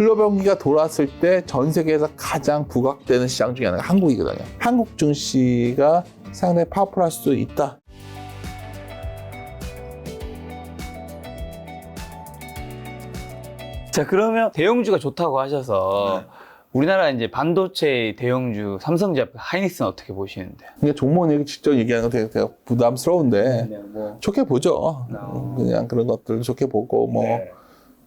글로벌 경기가 돌아왔을 때 전 세계에서 가장 부각되는 시장 중에 하나가 한국이거든요. 한국 증시가 상당히 파워풀할 수도 있다. 자, 그러면 대형주가 좋다고 하셔서 우리나라 이제 반도체 대형주 삼성제약, 하이닉스는 어떻게 보시는데요? 그러니까 종목 얘기 직접 얘기하는 거 되게 부담스러운데 좋게 보죠. 그냥 그런 것들 좋게 보고 뭐.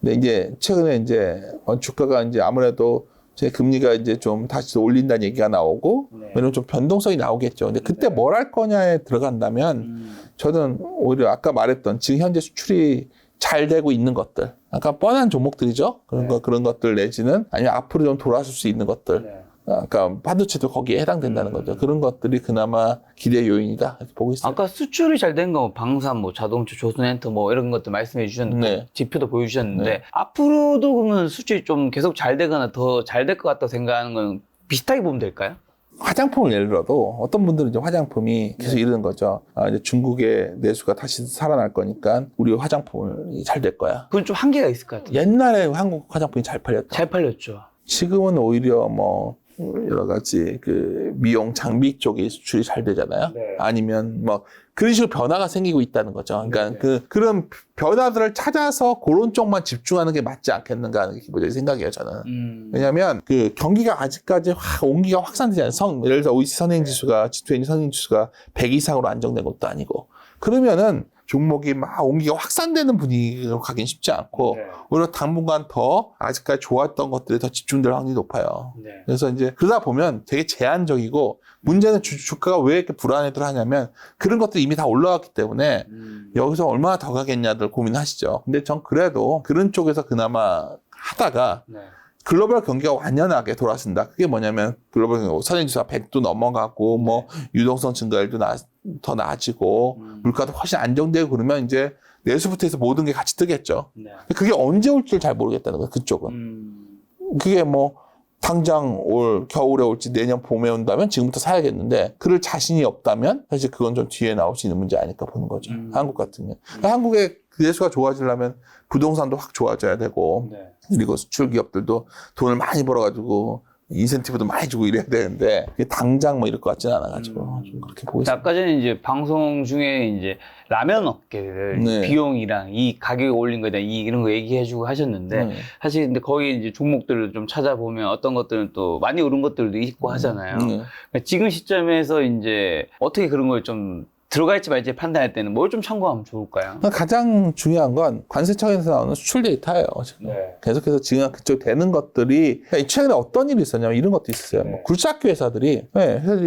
근데 이제 최근에 이제 주가가 이제 아무래도 제 금리가 이제 좀 다시 올린다는 얘기가 나오고 왜냐면 좀 변동성이 나오겠죠. 근데 그때 뭘 할 거냐에 들어간다면 저는 오히려 아까 말했던 지금 현재 수출이 잘 되고 있는 것들, 아까 뻔한 종목들이죠. 그런 것들 내지는 아니면 앞으로 좀 돌아설 수 있는 것들. 아까 반도체도 거기에 해당된다는 거죠. 그런 것들이 그나마 기대 요인이다 이렇게 보고 있어요. 아까 수출이 잘 된 거 방산, 뭐 자동차, 조선엔터 뭐 이런 것들 말씀해 주셨는데 지표도 보여주셨는데 앞으로도 그러면 수출이 좀 계속 잘 되거나 더 잘 될 것 같다고 생각하는 건 비슷하게 보면 될까요? 화장품을 예를 들어도 어떤 분들은 이제 화장품이 계속 이러는 거죠. 이제 중국의 내수가 다시 살아날 거니까 우리 화장품이 잘 될 거야. 그건 좀 한계가 있을 것 같아요. 옛날에 한국 화장품이 잘 팔렸다. 잘 팔렸죠. 지금은 오히려 뭐 여러 가지 그 미용 장비 쪽이 수출이 잘 되잖아요. 아니면 뭐 그런 식으로 변화가 생기고 있다는 거죠. 그러니까 그런 변화들을 찾아서 그런 쪽만 집중하는 게 맞지 않겠는가 하는 게 기본적인 생각이에요, 저는. 왜냐하면 그 경기가 아직까지 온기가 확산되지 않아요. 예를 들어 OECD 선행지수가 G20 선행지수가 100 이상으로 안정된 것도 아니고 그러면은 종목이 막 온기가 확산되는 분위기로 가긴 쉽지 않고 오히려 당분간 더 아직까지 좋았던 것들에 더 집중될 확률이 높아요. 그래서 이제 그러다 보면 되게 제한적이고 문제는 주가가 왜 이렇게 불안해들 하냐면 그런 것들이 이미 다 올라왔기 때문에 여기서 얼마나 더 가겠냐들 고민하시죠. 근데 전 그래도 그런 쪽에서 그나마 하다가 글로벌 경기가 완연하게 돌아선다. 그게 뭐냐면 글로벌 경기 선행지수가 100도 넘어가고 뭐 유동성 증가율도 더 나아지고 물가도 훨씬 안정되고 그러면 이제 내수부터 해서 모든 게 같이 뜨겠죠. 그게 언제 올 줄 잘 모르겠다는 거예요. 그쪽은. 그게 뭐 당장 올 겨울에 올지 내년 봄에 온다면 지금부터 사야겠는데 그럴 자신이 없다면 사실 그건 좀 뒤에 나올 수 있는 문제 아닐까 보는 거죠. 한국 같으면. 그러니까 한국의 내수가 좋아지려면 부동산도 확 좋아져야 되고 그리고 수출 기업들도 돈을 많이 벌어가지고 인센티브도 많이 주고 이래야 되는데 그게 당장 뭐 이럴 것 같지는 않아가지고 좀 그렇게 보고 있습니다. 아까 전에 이제 방송 중에 이제 라면 업계들 비용이랑 이 가격이 올린 거에 대한 이런 거 얘기해주고 하셨는데 사실 근데 거기 이제 종목들을 좀 찾아보면 어떤 것들은 또 많이 오른 것들도 있고 하잖아요. 그러니까 지금 시점에서 이제 어떻게 그런 걸 좀 들어갈지 말지 판단할 때는 뭘 좀 참고하면 좋을까요? 가장 중요한 건 관세청에서 나오는 수출 데이터예요. 지금. 계속해서 지금 그쪽 되는 것들이 최근에 어떤 일이 있었냐면 이런 것도 있었어요. 뭐 굴착기 회사들이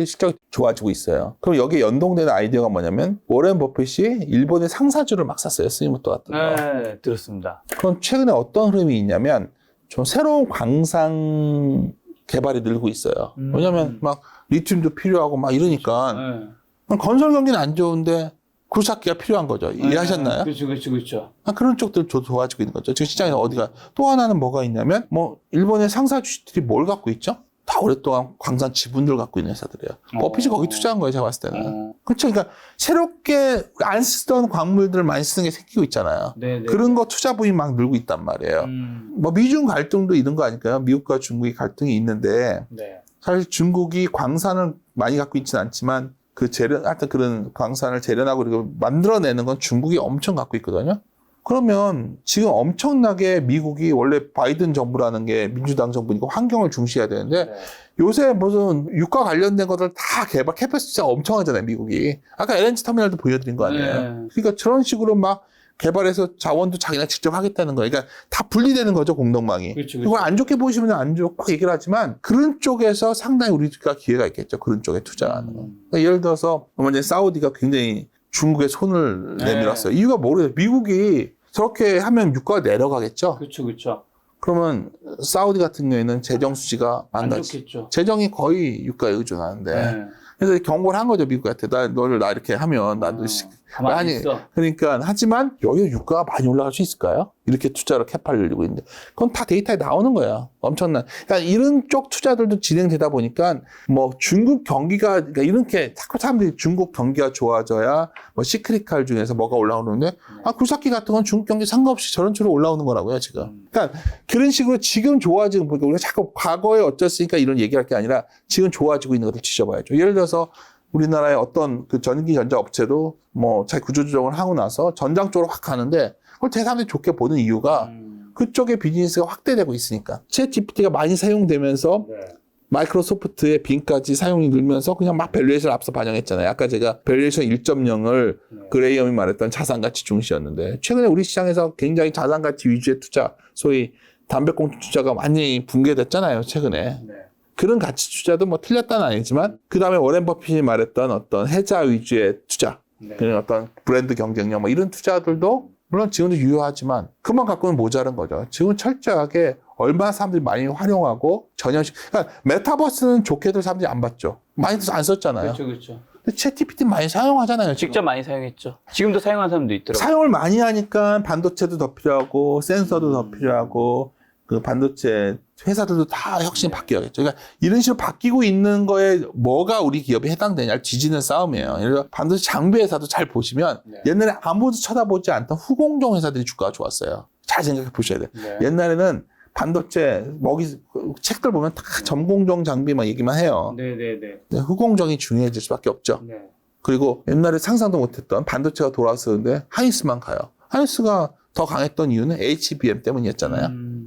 실적이 좋아지고 있어요. 그럼 여기에 연동되는 아이디어가 뭐냐면 워렌 버핏이 일본의 상사주를 막 샀어요. 스미모토 같은 거. 네, 들었습니다. 그럼 최근에 어떤 흐름이 있냐면 좀 새로운 광산 개발이 늘고 있어요. 왜냐면 막 리튬도 필요하고 막 이러니까 건설 경기는 안 좋은데 굴착기가 필요한 거죠. 이해하셨나요? 그렇죠. 그런 쪽들 좋아지고 있는 거죠. 지금 시장에서 어디가 또 하나는 뭐가 있냐면 뭐 일본의 상사 주식들이 뭘 갖고 있죠? 다 오랫동안 광산 지분들 갖고 있는 회사들이에요. 버핏이 거기 투자한 거예요, 제가 봤을 때는. 그렇죠. 그러니까 새롭게 안 쓰던 광물들을 많이 쓰는 게 생기고 있잖아요. 그런 거 투자 부위 막 늘고 있단 말이에요. 뭐 미중 갈등도 이런 거 아닐까요? 미국과 중국이 갈등이 있는데 사실 중국이 광산을 많이 갖고 있지는 않지만 하여튼 그런 광산을 재련하고 그리고 만들어내는 건 중국이 엄청 갖고 있거든요. 그러면 지금 엄청나게 미국이 원래 바이든 정부라는 게 민주당 정부니까 환경을 중시해야 되는데 요새 무슨 유가 관련된 것들 다 개발 캐패시티가 엄청 하잖아요, 미국이. 아까 LNG 터미널도 보여드린 거 아니에요. 그러니까 저런 식으로 막 개발해서 자원도 자기가 직접 하겠다는 거예요. 그러니까 다 분리되는 거죠, 공동망이. 그걸 안 좋게 보시면 안 좋고 막 얘기를 하지만 그런 쪽에서 상당히 우리가 기회가 있겠죠. 그런 쪽에 투자하는 거. 그러니까 예를 들어서 이제 사우디가 굉장히 중국에 손을 내밀었어요. 이유가 모르겠어요. 미국이 저렇게 하면 유가가 내려가겠죠. 그렇죠. 그러면 사우디 같은 경우에는 재정 수지가 안 좋겠죠. 재정이 거의 유가에 의존하는데 그래서 경고를 한 거죠, 미국한테. 너를 이렇게 하면 나도 가만히 있어. 그러니까 하지만 여기 유가가 많이 올라갈 수 있을까요? 이렇게 투자로 캐파를 늘리고 있는데 그건 다 데이터에 나오는 거야. 엄청난. 그러니까 이런 쪽 투자들도 진행되다 보니까 뭐 중국 경기가 그러니까 이렇게 자꾸 사람들이 중국 경기가 좋아져야 뭐 시크릿칼 중에서 뭐가 올라오는데 굴삭기 같은 건 중국 경기 상관없이 저런 식으로 올라오는 거라고요 지금. 그러니까 그런 식으로 지금 좋아지는 보니까 우리가 자꾸 과거에 어쩌으니까 이런 얘기할 게 아니라 지금 좋아지고 있는 것을 지져봐야죠. 예를 들어서 우리나라의 어떤 그 전기 전자 업체도 뭐 자기 구조조정을 하고 나서 전장 쪽으로 확 가는데 그걸 대사람들이 좋게 보는 이유가 그쪽의 비즈니스가 확대되고 있으니까. 챗GPT가 많이 사용되면서 마이크로소프트의 빙까지 사용이 늘면서 그냥 막 밸류에이션 앞서 반영했잖아요. 아까 제가 밸류에이션 1.0을 그레이엄이 말했던 자산가치 중시였는데 최근에 우리 시장에서 굉장히 자산가치 위주의 투자, 소위 담배꽁초 투자가 완전히 붕괴됐잖아요. 최근에. 그런 가치 투자도 뭐 틀렸다는 아니지만 그 다음에 워렌 버핏이 말했던 어떤 해자 위주의 투자, 그런 어떤 브랜드 경쟁력 뭐 이런 투자들도 물론 지금도 유효하지만 그만 갖고는 모자란 거죠. 지금 철저하게 얼마나 사람들이 많이 활용하고 전형식. 그러니까 메타버스는 좋게들 사람들이 안 봤죠. 많이들 안 썼잖아요. 그렇죠. 근데 챗GPT 많이 사용하잖아요. 지금. 직접 많이 사용했죠. 지금도 사용하는 사람도 있더라고요. 사용을 많이 하니까 반도체도 더 필요하고 센서도 더 필요하고 그 반도체 회사들도 다 혁신이 바뀌어야겠죠. 그러니까 이런 식으로 바뀌고 있는 거에 뭐가 우리 기업에 해당되냐를 뒤지는 싸움이에요. 예를 들어 반도체 장비 회사도 잘 보시면 옛날에 아무도 쳐다보지 않던 후공정 회사들이 주가가 좋았어요. 잘 생각해 보셔야 돼요. 옛날에는 반도체 책들 보면 다 점공정 장비 막 얘기만 해요. 후공정이 중요해질 수밖에 없죠. 그리고 옛날에 상상도 못했던 반도체가 돌아왔었는데 하이닉스만 가요. 하이닉스가 더 강했던 이유는 HBM 때문이었잖아요.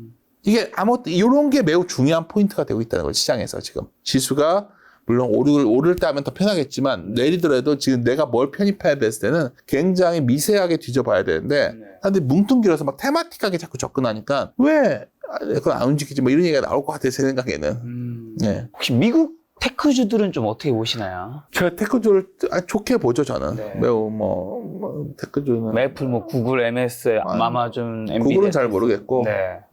이게 이런 게 매우 중요한 포인트가 되고 있다는 거죠, 시장에서 지금. 지수가 물론 오를 때 하면 더 편하겠지만 내리더라도 지금 내가 뭘 편입해야 됐을 때는 굉장히 미세하게 뒤져봐야 되는데 사람들이 뭉뚱그려서 막 테마틱하게 자꾸 접근하니까 왜 그건 안 움직이지 뭐 이런 얘기가 나올 것 같아요, 제 생각에는. 혹시 미국 테크주들은 좀 어떻게 보시나요? 제가 테크주를 좋게 보죠, 저는. 매우 테크주는. 애플, 구글, MS, 아마존, 엔비디아. 구글은 잘 모르겠고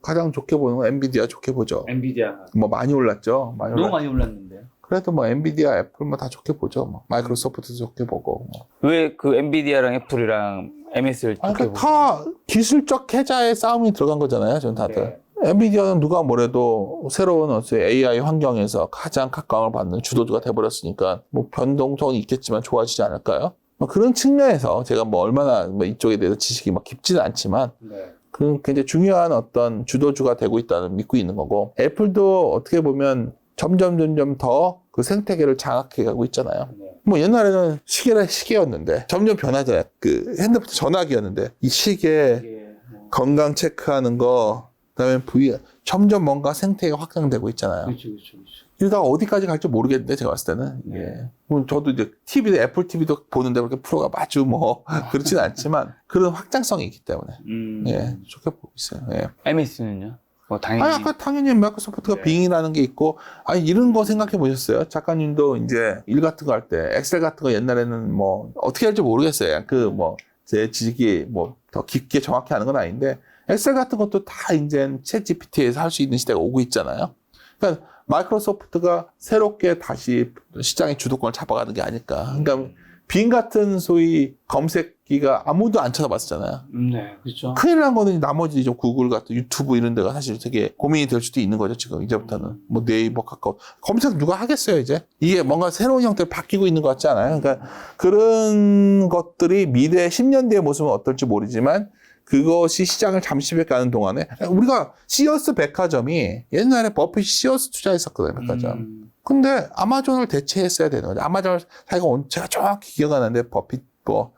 가장 좋게 보는 건 엔비디아 좋게 보죠. 엔비디아. 뭐 많이 올랐죠. 너무 많이 올랐는데요. 그래도 뭐 엔비디아, 애플 뭐 다 좋게 보죠. 뭐 마이크로소프트도 좋게 보고. 왜 그 엔비디아랑 애플이랑 MS를 좋게 보세요? 다 기술적 해자의 싸움이 들어간 거잖아요, 전 다들. 엔비디아는 누가 뭐래도 새로운 AI 환경에서 가장 각광을 받는 주도주가 돼버렸으니까 뭐 변동성이 있겠지만 좋아지지 않을까요? 뭐 그런 측면에서 제가 뭐 얼마나 뭐 이쪽에 대해서 지식이 막 깊지는 않지만 그런 굉장히 중요한 어떤 주도주가 되고 있다는 믿고 있는 거고 애플도 어떻게 보면 점점 더 그 생태계를 장악해 가고 있잖아요. 뭐 옛날에는 시계였는데 점점 변하잖아요. 그 핸드폰 전화기였는데 이 시계 건강 체크하는 거 그다음에 점점 뭔가 생태계가 확장되고 있잖아요. 그렇죠. 이러다가 어디까지 갈지 모르겠는데 제가 봤을 때는 이게 저도 이제 TV도 애플 TV도 보는데 그렇게 프로가 아주 뭐 그렇지는 않지만 그런 확장성이 있기 때문에 좋게 보고 있어요. MS는요? 당연히. 당연히 마이크로소프트가 빙이라는 게 있고, 이런 거 생각해 보셨어요? 작가님도 이제 일 같은 거 할 때, 엑셀 같은 거 옛날에는 뭐, 어떻게 할지 모르겠어요. 제 지식이 더 깊게 정확히 아는 건 아닌데, 엑셀 같은 것도 다 이제 챗 GPT에서 할 수 있는 시대가 오고 있잖아요. 그러니까 마이크로소프트가 새롭게 다시 시장의 주도권을 잡아가는 게 아닐까. 그러니까 빙 같은 소위 검색기가 아무도 안 찾아봤었잖아요. 네, 그렇죠. 큰일 난 거는 나머지 구글 같은 유튜브 이런 데가 사실 되게 고민이 될 수도 있는 거죠, 지금. 이제부터는. 뭐 네이버, 카카오. 검색 누가 하겠어요, 이제? 이게 뭔가 새로운 형태로 바뀌고 있는 것 같지 않아요? 그러니까 그런 것들이 미래 10년 뒤의 모습은 어떨지 모르지만 그것이 시장을 잠식해 가는 동안에 우리가 시어스 백화점이 옛날에 버핏이 시어스 투자했었거든요, 백화점. 근데 아마존을 대체했어야 되는 거죠. 아마존을 제가 정확히 기억 안 나는데 버핏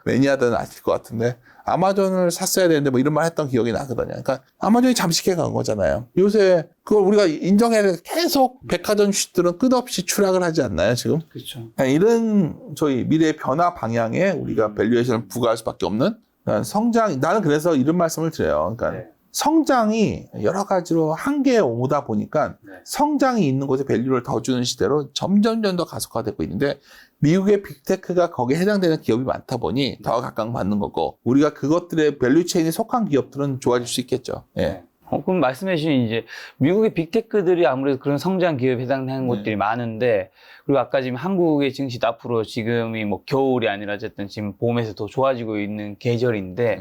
매니아들은 아실 것 같은데 아마존을 샀어야 되는데 이런 말 했던 기억이 나거든요. 그러니까 아마존이 잠식해 간 거잖아요. 요새 그걸 우리가 인정해야 돼. 계속 백화점 주식들은 끝없이 추락을 하지 않나요, 지금? 그렇죠. 이런 저희 미래의 변화 방향에 우리가 밸류에이션을 부과할 수밖에 없는 나는 그래서 이런 말씀을 드려요. 그러니까 성장이 여러 가지로 한계에 오다 보니까 성장이 있는 곳에 밸류를 더 주는 시대로 점점 더 가속화되고 있는데 미국의 빅테크가 거기에 해당되는 기업이 많다 보니 더 각광받는 거고 우리가 그것들의 밸류 체인에 속한 기업들은 좋아질 수 있겠죠. 그럼 말씀해 주신 이제 미국의 빅테크들이 아무래도 그런 성장 기업에 해당되는 곳들이 많은데 그리고 아까 지금 한국의 증시도 앞으로 지금이 뭐 겨울이 아니라 어쨌든 지금 봄에서 더 좋아지고 있는 계절인데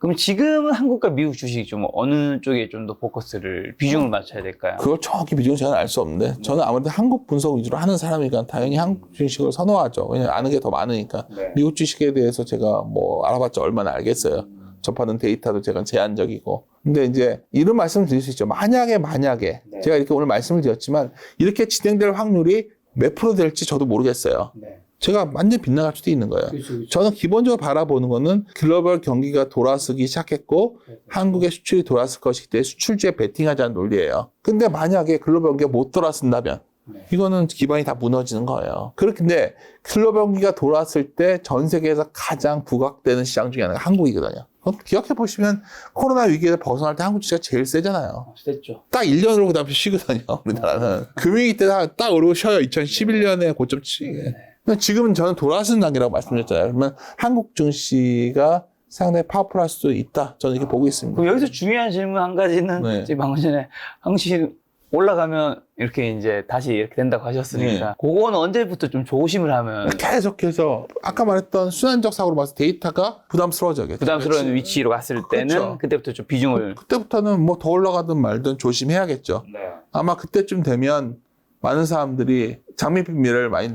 그럼 지금은 한국과 미국 주식 좀 어느 쪽에 좀 더 포커스를 비중을 맞춰야 될까요? 그걸 정확히 비중을 저는 알 수 없는데 저는 아무래도 한국 분석 위주로 하는 사람이니까 당연히 한국 주식을 선호하죠. 왜냐면 아는 게 더 많으니까. 네. 미국 주식에 대해서 제가 뭐 알아봤자 얼마나 알겠어요. 접하는 데이터도 제가 제한적이고. 근데 이제 이런 말씀을 드릴 수 있죠. 만약에 네. 제가 이렇게 오늘 말씀을 드렸지만 이렇게 진행될 확률이 몇 프로 될지 저도 모르겠어요. 네. 제가 완전 빗나갈 수도 있는 거예요. 그렇죠. 저는 기본적으로 바라보는 거는 글로벌 경기가 돌아서기 시작했고 그렇죠. 한국의 수출이 돌아설 것이기 때문에 수출주에 베팅하자는 논리예요. 근데 만약에 글로벌 경기가 못 돌아선다면 네. 이거는 기반이 다 무너지는 거예요. 그런데 글로벌 경기가 돌아왔을 때 전 세계에서 가장 부각되는 시장 중에 하나가 한국이거든요. 기억해 보시면 코로나 위기에서 벗어날 때 한국 주식이 제일 세잖아요. 됐죠. 딱 1년 오르고 다음에 쉬거든요. 우리나라는. 금융위기 때 딱 오르고 쉬어요. 2011년에 고점 치게. 지금은 저는 돌아서는 단계라고 말씀드렸잖아요. 그러면 한국 증시가 상당히 파워풀할 수도 있다. 저는 이렇게 보고 있습니다. 그럼 여기서 중요한 질문 한 가지는 네. 지금 방금 전에 항시 올라가면 이렇게 이제 다시 이렇게 된다고 하셨으니까 그거는 언제부터 좀 조심을 하면 계속해서 아까 말했던 순환적 사고로 봐서 데이터가 부담스러워져요. 부담스러운 위치로 갔을 때는 그렇죠. 그때부터 좀 비중을 그때부터는 뭐 더 올라가든 말든 조심해야겠죠. 아마 그때쯤 되면 많은 사람들이 장밋빛 미래를 많이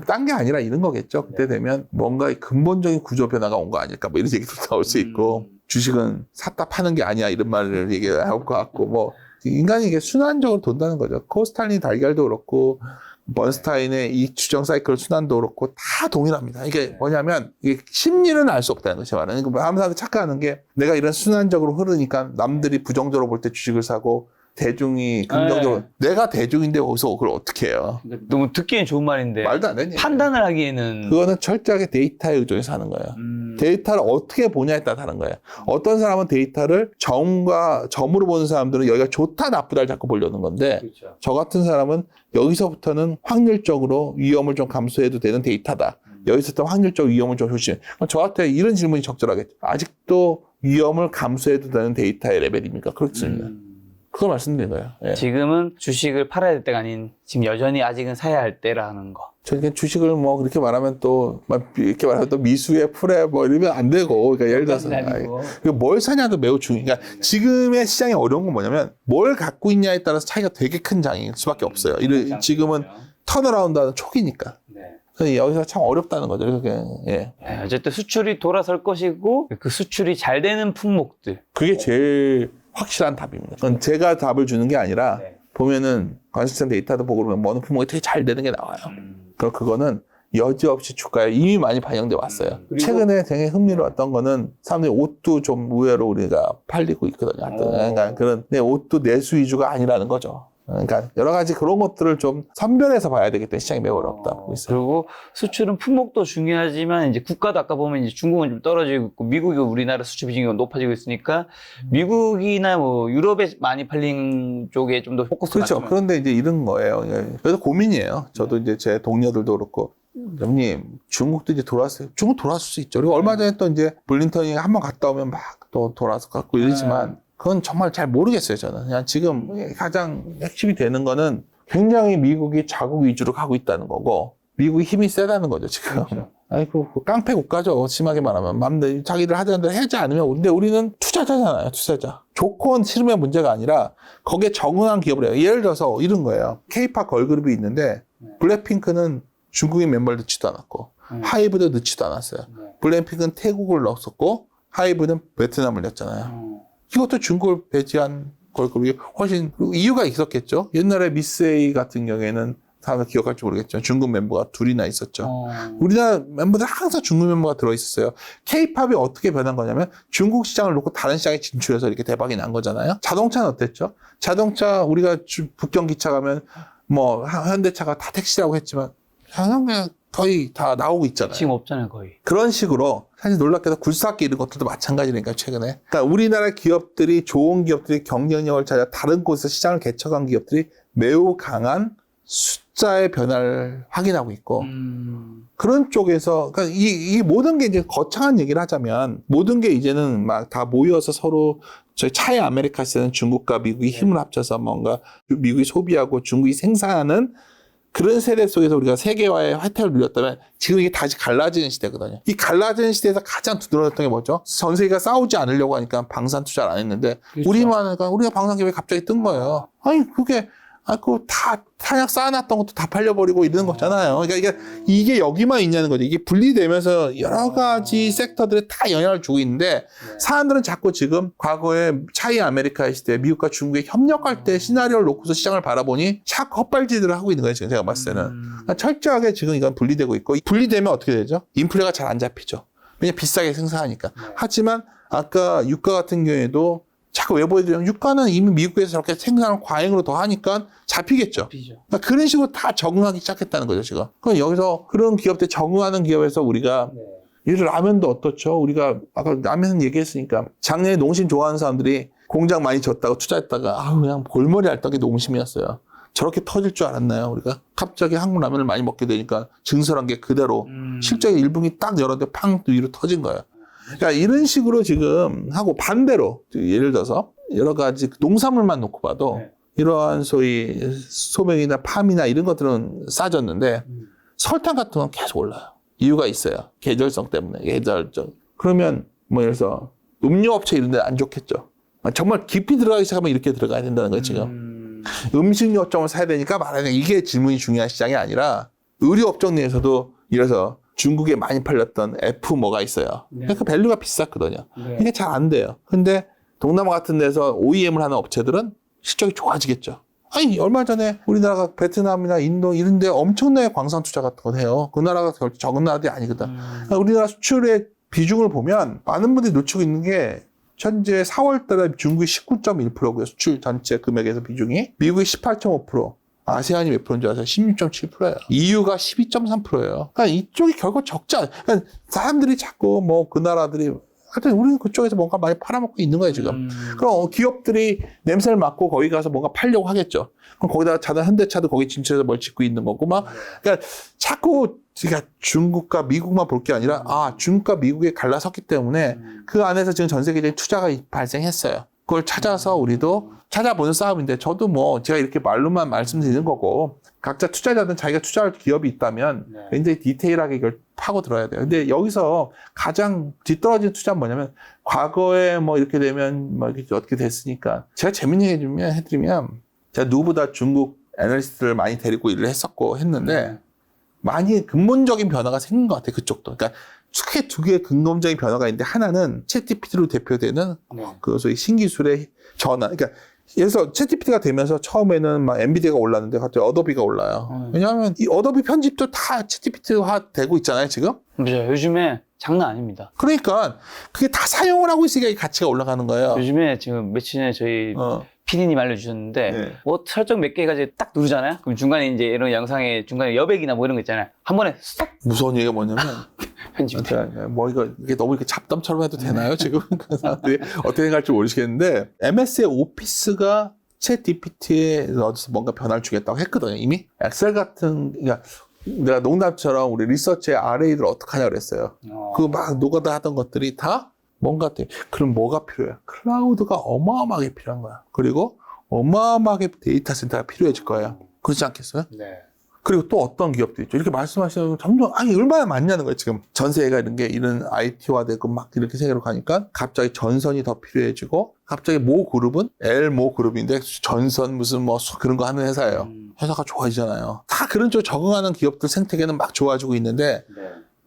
딴 게 아니라 이런 거겠죠. 그때 되면 뭔가 근본적인 구조 변화가 온 거 아닐까 뭐 이런 얘기도 나올 수 있고 주식은 샀다 파는 게 아니야 이런 말을 얘기할 것 같고 뭐 인간이 이게 순환적으로 돈다는 거죠. 코스탈린 달걀도 그렇고 번스타인의 이 추정 사이클 순환도 그렇고 다 동일합니다. 이게 뭐냐면 이게 심리는 알 수 없다는 거죠. 제 말은. 그러니까 아무 사람도 착각하는 게 내가 이런 순환적으로 흐르니까 남들이 부정적으로 볼 때 주식을 사고 대중이 긍정적으로 내가 대중인데 거기서 그걸 어떻게 해요? 너무 듣기엔 좋은 말인데 말도 안 되는 얘기예요. 판단을 하기에는 그거는 철저하게 데이터에 의존해서 하는 거예요. 데이터를 어떻게 보냐에 따라 다른 거예요. 어떤 사람은 데이터를 점으로 보는 사람들은 여기가 좋다 나쁘다를 자꾸 보려는 건데 그렇죠. 저 같은 사람은 여기서부터는 확률적으로 위험을 좀 감수해도 되는 데이터다. 여기서부터 확률적 위험을 좀 조심해. 저한테 이런 질문이 적절하겠죠. 아직도 위험을 감수해도 되는 데이터의 레벨입니까? 그렇습니다. 그걸 말씀드린 거예요. 예. 지금은 주식을 팔아야 될 때가 아닌 지금 여전히 아직은 사야 할 때라는 거. 저는 주식을 뭐 그렇게 말하면 또 이렇게 말하면 또 미수에 풀에 뭐 이러면 안 되고 그러니까 예를 들어서 뭘 사냐도 매우 중요해. 그러니까 지금의 시장이 어려운 건 뭐냐면 뭘 갖고 있냐에 따라서 차이가 되게 큰 장일 수밖에 없어요. 지금은 턴어라운드하는 초기니까. 그래서 여기서 참 어렵다는 거죠. 그렇게 예. 어쨌든 수출이 돌아설 것이고 그 수출이 잘 되는 품목들. 그게 제일 확실한 답입니다. 그건 제가 답을 주는 게 아니라 보면은 관세청 데이터도 보고 그러면 어느 품목이 되게 잘 되는 게 나와요. 그럼 그거는 여지없이 주가에 이미 많이 반영돼 왔어요. 최근에 되게 흥미로웠던 거는 사람들이 옷도 좀 의외로 우리가 팔리고 있거든요. 그러니까 그런 옷도 내수 위주가 아니라는 거죠. 그러니까 여러 가지 그런 것들을 좀 선별해서 봐야 되기 때문에 시장이 매우 어렵다 보고 있어요. 그리고 수출은 품목도 중요하지만 이제 국가도 아까 보면 이제 중국은 좀 떨어지고 있고 미국이 우리나라 수출 비중이 높아지고 있으니까 미국이나 뭐 유럽에 많이 팔린 쪽에 좀 더 포커스가 그렇죠. 맞추면. 그런데 이제 이런 거예요. 그래서 고민이에요. 저도 이제 제 동료들도 그렇고 형님 중국도 이제 돌아왔어요. 중국 돌아왔을 수 있죠. 그리고 얼마 전에 또 이제 블린턴이 한번 갔다 오면 막 또 돌아서 갖고 이러지만 그건 정말 잘 모르겠어요, 저는. 그냥 지금 가장 핵심이 되는 거는 굉장히 미국이 자국 위주로 가고 있다는 거고, 미국이 힘이 세다는 거죠, 지금. 그렇죠. 아이고, 깡패 국가죠, 심하게 말하면. 맘대로 자기들 하자는 대로 하지 않으면, 근데 우리는 투자자잖아요, 투자자. 조건 치르면 문제가 아니라, 거기에 적응한 기업을 해요. 예를 들어서 이런 거예요. K-팝 걸그룹이 있는데, 블랙핑크는 중국인 멤버를 넣지도 않았고, 하이브도 넣지도 않았어요. 블랙핑크는 태국을 넣었었고, 하이브는 베트남을 넣었잖아요. 이것도 중국을 배제한 걸그룹이 훨씬 이유가 있었겠죠. 옛날에 미스 A 같은 경우에는 사람들 기억할지 모르겠죠. 중국 멤버가 둘이나 있었죠. 우리나라 멤버들 항상 중국 멤버가 들어있었어요. K-팝이 어떻게 변한 거냐면 중국 시장을 놓고 다른 시장에 진출해서 이렇게 대박이 난 거잖아요. 자동차는 어땠죠? 자동차 우리가 북경 기차 가면 뭐 현대차가 다 택시라고 했지만 그냥 거의 다 나오고 있잖아요. 지금 없잖아요, 거의. 그런 식으로 사실 놀랍게도 굴삭기 이런 것들도 마찬가지니까 최근에. 그러니까 우리나라 기업들이 좋은 기업들이 경쟁력을 찾아 다른 곳에서 시장을 개척한 기업들이 매우 강한 숫자의 변화를 확인하고 있고 그런 쪽에서 그러니까 이 모든 게 이제 거창한 얘기를 하자면 모든 게 이제는 막 다 모여서 서로 저희 차의 아메리카스는 중국과 미국이 힘을 합쳐서 뭔가 미국이 소비하고 중국이 생산하는 그런 세대 속에서 우리가 세계화의 혜택을 누렸다면 지금 이게 다시 갈라지는 시대거든요. 이 갈라지는 시대에서 가장 두드러졌던 게 뭐죠? 전 세계가 싸우지 않으려고 하니까 방산 투자를 안 했는데 그렇죠. 우리만 하니까 우리가 방산 기업이 갑자기 뜬 거예요. 아니 그게 그거 다 탄약 쌓아놨던 것도 다 팔려버리고 이러는 거잖아요. 그러니까 이게 여기만 있냐는 거죠. 이게 분리되면서 여러 가지 섹터들에 다 영향을 주고 있는데 사람들은 자꾸 지금 과거에 차이 아메리카의 시대, 미국과 중국이 협력할 때 시나리오를 놓고서 시장을 바라보니 자꾸 헛발질을 하고 있는 거예요. 지금 제가 봤을 때는. 그러니까 철저하게 지금 이건 분리되고 있고 분리되면 어떻게 되죠? 인플레가 잘 안 잡히죠. 왜냐면 비싸게 생산하니까. 하지만 아까 유가 같은 경우에도 자꾸 외부애들이 유가는 이미 미국에서 저렇게 생산을 과잉으로 더 하니까 잡히겠죠. 그러니까 그런 식으로 다 적응하기 시작했다는 거죠, 지금. 그럼 여기서 그런 기업들 적응하는 기업에서 우리가 예를 들어 라면도 어떻죠? 우리가 아까 라면 얘기했으니까 작년에 농심 좋아하는 사람들이 공장 많이 졌다고 투자했다가 그냥 골머리 앓던 게 농심이었어요. 저렇게 터질 줄 알았나요, 우리가? 갑자기 한국 라면을 많이 먹게 되니까 증설한 게 그대로 실적의 1분기 딱 열었는데 팡 위로 터진 거예요. 그러니까 이런 식으로 지금 하고 반대로 예를 들어서 여러 가지 농산물만 놓고 봐도 이러한 소위 소명이나 팜이나 이런 것들은 싸졌는데 설탕 같은 건 계속 올라요. 이유가 있어요. 계절성 때문에. 계절적. 그러면 뭐 예를 들어서 음료업체 이런 데 안 좋겠죠. 정말 깊이 들어가기 시작하면 이렇게 들어가야 된다는 거예요, 지금. 음식료점을 사야 되니까 말하는 이게 질문이 중요한 시장이 아니라 의료업종 내에서도 이래서 중국에 많이 팔렸던 F 뭐가 있어요. 그 밸류가 비쌌거든요. 이게 잘 안 돼요. 근데 동남아 같은 데서 OEM을 하는 업체들은 실적이 좋아지겠죠. 아니 얼마 전에 우리나라가 베트남이나 인도 이런 데 엄청나게 광산 투자 같은 거 해요. 그 나라가 적은 나라들이 아니거든. 그러니까 우리나라 수출의 비중을 보면 많은 분들이 놓치고 있는 게 현재 4월 달에 중국이 19.1%고요. 수출 전체 금액에서 비중이. 미국이 18.5%. 아세안이 몇 프로인 줄 아세요? 16.7%예요. EU가 12.3%예요. 그러니까 이쪽이 결국 적지 않아요. 그러니까 사람들이 자꾸 뭐 그 나라들이 하여튼 우리는 그쪽에서 뭔가 많이 팔아먹고 있는 거예요, 지금. 그럼 기업들이 냄새를 맡고 거기 가서 뭔가 팔려고 하겠죠. 그럼 거기다가 자단 현대차도 거기 진출해서 뭘 짓고 있는 거고 막. 그러니까 자꾸 그러니까 중국과 미국만 볼 게 아니라 중국과 미국에 갈라섰기 때문에 그 안에서 지금 전 세계적인 투자가 발생했어요. 그걸 찾아서 우리도 찾아보는 싸움인데 저도 뭐 제가 이렇게 말로만 말씀드리는 거고 각자 투자자든 자기가 투자할 기업이 있다면 굉장히 디테일하게 이걸 파고 들어야 돼요. 근데 여기서 가장 뒤떨어진 투자는 뭐냐면 과거에 뭐 이렇게 되면 뭐 이렇게 어떻게 됐으니까 제가 재밌는 얘기 해드리면 제가 누구보다 중국 애널리스트를 많이 데리고 일을 했었고 했는데 많이 근본적인 변화가 생긴 것 같아요. 그쪽도. 그러니까 크게 두 개의 근본적인 변화가 있는데 하나는 챗GPT로 대표되는 그 소위 신기술의 전환. 그러니까 그래서 챗GPT가 되면서 처음에는 막 엔비디아가 올랐는데 갑자기 어도비가 올라요. 왜냐하면 이 어도비 편집도 다 챗GPT화 되고 있잖아요, 지금. 맞아요. 요즘에 장난 아닙니다. 그러니까 그게 다 사용을 하고 있으니까 이 가치가 올라가는 거예요. 요즘에 지금 며칠 전에 저희 PD님 알려주셨는데 뭐 설정 몇 개 가지고 딱 누르잖아요. 그럼 중간에 이제 이런 영상에 중간에 여백이나 뭐 이런 거 있잖아요. 한 번에 스톱. 무서운 얘기가 뭐냐면 편집. 뭐 이게 너무 이렇게 잡담처럼 해도 되나요? 지금 그 사람들이 어떻게 생각할지 모르겠는데 MS의 오피스가 챗GPT에 넣어서 뭔가 변화를 주겠다고 했거든요. 이미 엑셀 같은 그러니까 내가 농담처럼 우리 리서치의 RA를 어떻게 하냐 그랬어요. 그 막 노가다 하던 것들이 다 뭔가 돼. 그럼 뭐가 필요해? 클라우드가 어마어마하게 필요한 거야. 그리고 어마어마하게 데이터 센터가 필요해질 거예요. 그렇지 않겠어요? 네. 그리고 또 어떤 기업도 있죠. 이렇게 말씀하시면 점점 얼마나 많냐는 거예요. 지금 전 세계가 이런 IT화되고 막 이렇게 세계로 가니까 갑자기 전선이 더 필요해지고 갑자기 모 그룹은 모 그룹인데 전선 무슨 뭐 그런 거 하는 회사예요. 회사가 좋아지잖아요. 다 그런 쪽 적응하는 기업들 생태계는 막 좋아지고 있는데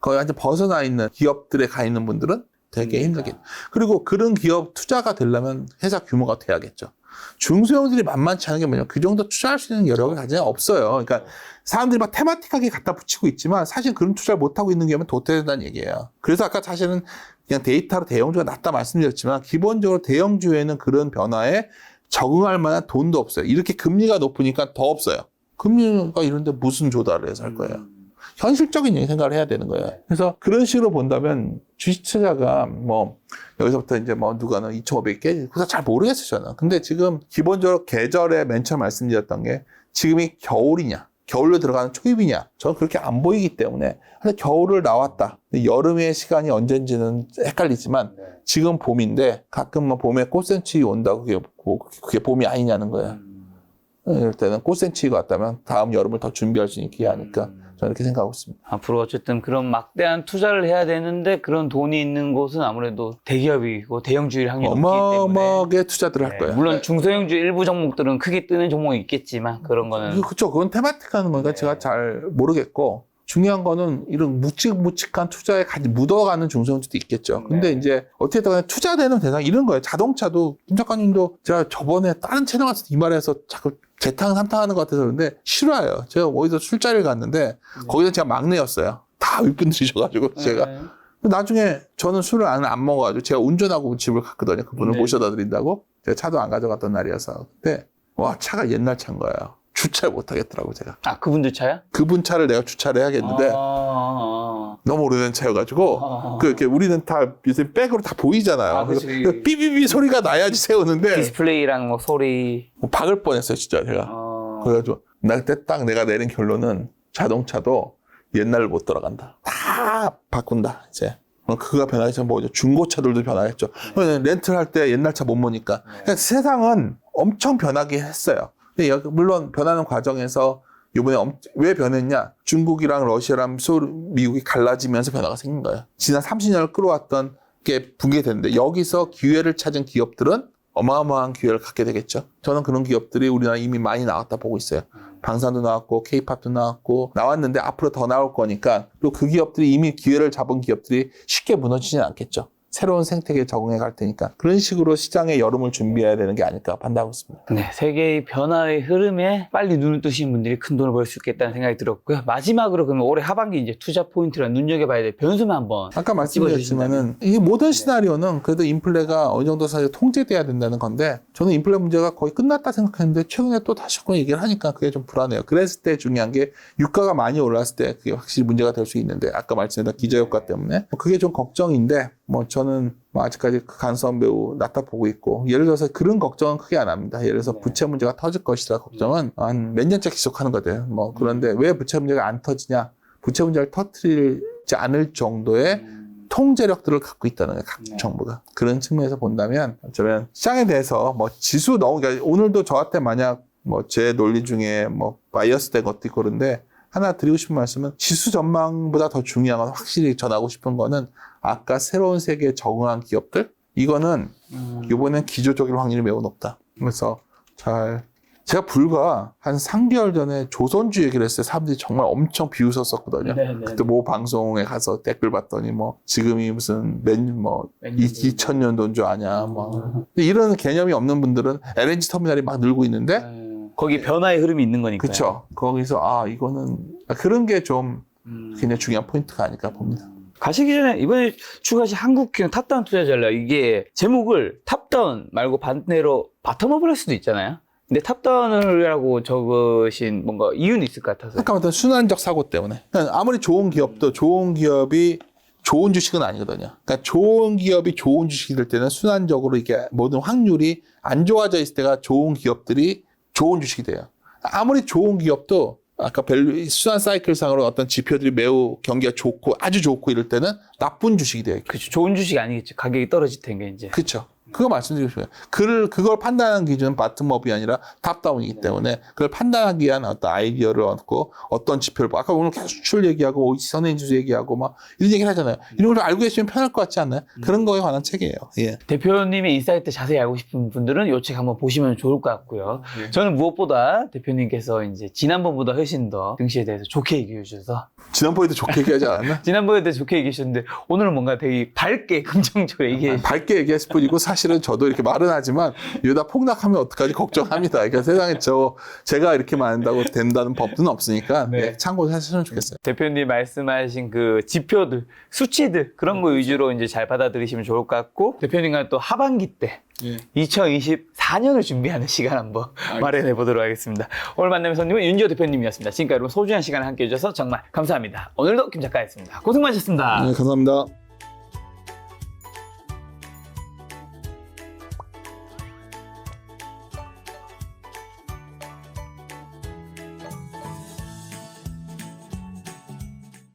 거의 완전 벗어나 있는 기업들에 가 있는 분들은 되게 힘들겠죠. 그리고 그런 기업 투자가 되려면 회사 규모가 돼야겠죠. 중소형들이 만만치 않은 게 뭐냐면 그 정도 투자할 수 있는 여력이 가장 없어요. 그러니까 사람들이 막 테마틱하게 갖다 붙이고 있지만 사실 그런 투자를 못하고 있는 기업은 도태된다는 얘기예요. 그래서 아까 사실은 그냥 데이터로 대형주가 낫다 말씀드렸지만 기본적으로 대형주에는 그런 변화에 적응할 만한 돈도 없어요. 이렇게 금리가 높으니까 더 없어요. 금리가 이런데 무슨 조달을 해서 할 거예요. 현실적인 생각을 해야 되는 거예요. 그래서 그런 식으로 본다면 주식 투자가 뭐 여기서부터 이제 뭐 누가는 2,500개 그래서 잘 모르겠어요 저는. 근데 지금 기본적으로 계절에 맨 처음 말씀드렸던 게 지금이 겨울이냐 겨울로 들어가는 초입이냐 저는 그렇게 안 보이기 때문에 근데 겨울을 나왔다. 여름의 시간이 언젠지는 헷갈리지만 지금 봄인데 가끔 뭐 봄에 꽃샘추위 온다고 그게 봄이 아니냐는 거예요. 이럴 때는 꽃샘치가 왔다면 다음 여름을 더 준비할 수 있는 기회니까 저는 이렇게 생각하고 있습니다. 앞으로 어쨌든 그런 막대한 투자를 해야 되는데 그런 돈이 있는 곳은 아무래도 대기업이고 대형주일 확률이 높기 때문에 어마어마하게 투자들을 할 거예요. 물론 중소형주 일부 종목들은 크게 뜨는 종목이 있겠지만 그런 거는 그렇죠. 그건 테마틱하는 거니까 제가 잘 모르겠고 중요한 거는 이런 묵직묵직한 투자에 같이 묻어가는 중소형주도 있겠죠. 근데 이제 어떻게 보면 투자되는 대상 이런 거예요. 자동차도 김 작가님도 제가 저번에 다른 채널 가서 이 말해서 자꾸 재탕 삼탕하는 것 같아서 그런데 싫어요. 제가 어디서 술자리를 갔는데 거기서 제가 막내였어요. 다 윗분들이셔가지고 제가 나중에 저는 술을 안 먹어가지고 제가 운전하고 집을 갔거든요. 그분을 모셔다 드린다고 제가 차도 안 가져갔던 날이어서 근데 와 차가 옛날 차인 거예요. 주차를 못 하겠더라고 제가. 아 그분들 차야? 그분 차를 내가 주차를 해야겠는데 너무 오래된 차여가지고 이렇게 우리는 다 요새 백으로 다 보이잖아요. 그래서 삐삐삐 소리가 나야지 세우는데 디스플레이랑 뭐 소리 박을 뻔했어요 진짜 제가. 그래가지고 나 그때 딱 내가 내린 결론은 자동차도 옛날로 못 돌아간다. 다 바꾼다 이제. 그거가 변하기 전에 뭐죠? 중고차들도 변하겠죠. 렌트를 할 때 옛날 차 못 모니까. 그러니까 세상은 엄청 변하긴 했어요. 물론 변하는 과정에서 이번에 왜 변했냐? 중국이랑 러시아랑 미국이 갈라지면서 변화가 생긴 거예요. 지난 30년을 끌어왔던 게 붕괴됐는데 여기서 기회를 찾은 기업들은 어마어마한 기회를 갖게 되겠죠. 저는 그런 기업들이 우리나라에 이미 많이 나왔다 보고 있어요. 방산도 나왔고 K-팝도 나왔는데 앞으로 더 나올 거니까 또 그 기업들이 이미 기회를 잡은 기업들이 쉽게 무너지지는 않겠죠. 새로운 생태계에 적응해 갈 테니까 그런 식으로 시장의 여름을 준비해야 되는 게 아닐까 판단하고 있습니다. 네, 세계의 변화의 흐름에 빨리 눈을 뜨시는 분들이 큰 돈을 벌 수 있겠다는 생각이 들었고요. 마지막으로 그러면 올해 하반기 이제 투자 포인트랑 눈여겨봐야 될 변수만 한번 아까 말씀드렸지만은 이 모든 시나리오는 그래도 인플레가 어느 정도 사실 통제돼야 된다는 건데 저는 인플레 문제가 거의 끝났다 생각했는데 최근에 또 다시 그런 얘기를 하니까 그게 좀 불안해요. 그랬을 때 중요한 게 유가가 많이 올랐을 때 그게 확실히 문제가 될 수 있는데 아까 말씀드린 기저효과 때문에 그게 좀 걱정인데 저는 아직까지 그 가능성 매우 낮다 보고 있고 예를 들어서 그런 걱정은 크게 안 합니다. 예를 들어서 부채 문제가 터질 것이라 걱정은 한 몇 년째 지속하는 거죠. 그런데 왜 부채 문제가 안 터지냐? 부채 문제를 터뜨리지 않을 정도의 통제력들을 갖고 있다는 거예요. 각 정부가. 그런 측면에서 본다면 어쩌면 시장에 대해서 지수 그러니까 오늘도 저한테 만약 제 논리 중에 바이어스 된 것도 있고 그런데 하나 드리고 싶은 말씀은 지수 전망보다 더 중요한 건 확실히 전하고 싶은 거는 아까 새로운 세계에 적응한 기업들 이거는 이번엔 기조적일 확률이 매우 높다. 그래서 제가 불과 한 3개월 전에 조선주 얘기를 했어요. 사람들이 정말 엄청 비웃었었거든요. 그때 방송에 가서 댓글 봤더니 지금이 무슨 2000년도인 줄 아냐. 이런 개념이 없는 분들은 LNG 터미널이 막 늘고 있는데 거기 변화의 흐름이 있는 거니까요. 그렇죠. 거기서 이거는 그런 게 좀 굉장히 중요한 포인트가 아닐까 봅니다. 가시기 전에 이번에 추가하신 한국형 탑다운 투자 전략 이게 제목을 탑다운 말고 반대로 바텀업을 할 수도 있잖아요. 근데 탑다운을 하고 적으신 뭔가 이유는 있을 것 같아서. 잠깐만, 순환적 사고 때문에. 아무리 좋은 기업도 좋은 기업이 좋은 주식은 아니거든요. 그러니까 좋은 기업이 좋은 주식이 될 때는 순환적으로 이게 모든 확률이 안 좋아져 있을 때가 좋은 기업들이 좋은 주식이 돼요. 아무리 좋은 기업도 아까 순환 사이클상으로 어떤 지표들이 매우 경기가 좋고 아주 좋고 이럴 때는 나쁜 주식이 돼요. 그렇죠. 좋은 주식이 아니겠죠. 가격이 떨어질 텐데 이제. 그렇죠. 그거 말씀드리고 싶어요. 그걸 판단하는 기준은 바텀업이 아니라 탑다운이기 때문에 그걸 판단하기 위한 어떤 아이디어를 얻고 어떤 지표를 봐. 아까 오늘 계속 수출 얘기하고 선행지수 얘기하고 이런 얘기를 하잖아요. 이런 걸 알고 계시면 편할 것 같지 않나요? 그런 거에 관한 책이에요. 예. 대표님의 인사이트 자세히 알고 싶은 분들은 이 책 한번 보시면 좋을 것 같고요. 저는 무엇보다 대표님께서 이제 지난번보다 훨씬 더 증시에 대해서 좋게 얘기해 주셔서 지난번에도 좋게 얘기하지 않았나? 지난번에도 좋게 얘기해 주셨는데 오늘은 뭔가 되게 밝게 긍정적으로 얘기해 밝게 얘기했을 뿐이고 사실은 저도 이렇게 말은 하지만 이러다 폭락하면 어떡하지 걱정합니다. 그러니까 세상에 제가 이렇게 말한다고 된다는 법은 없으니까 참고하셨으면 좋겠어요. 대표님 말씀하신 그 지표들, 수치들 그런 거 위주로 이제 잘 받아들이시면 좋을 것 같고 대표님과 또 하반기 때 2024년을 준비하는 시간 한번 마련해 보도록 하겠습니다. 오늘 만나면 손님은 윤지호 대표님이었습니다. 지금까지 여러분 소중한 시간을 함께 해주셔서 정말 감사합니다. 오늘도 김 작가였습니다. 고생 많으셨습니다. 네, 감사합니다.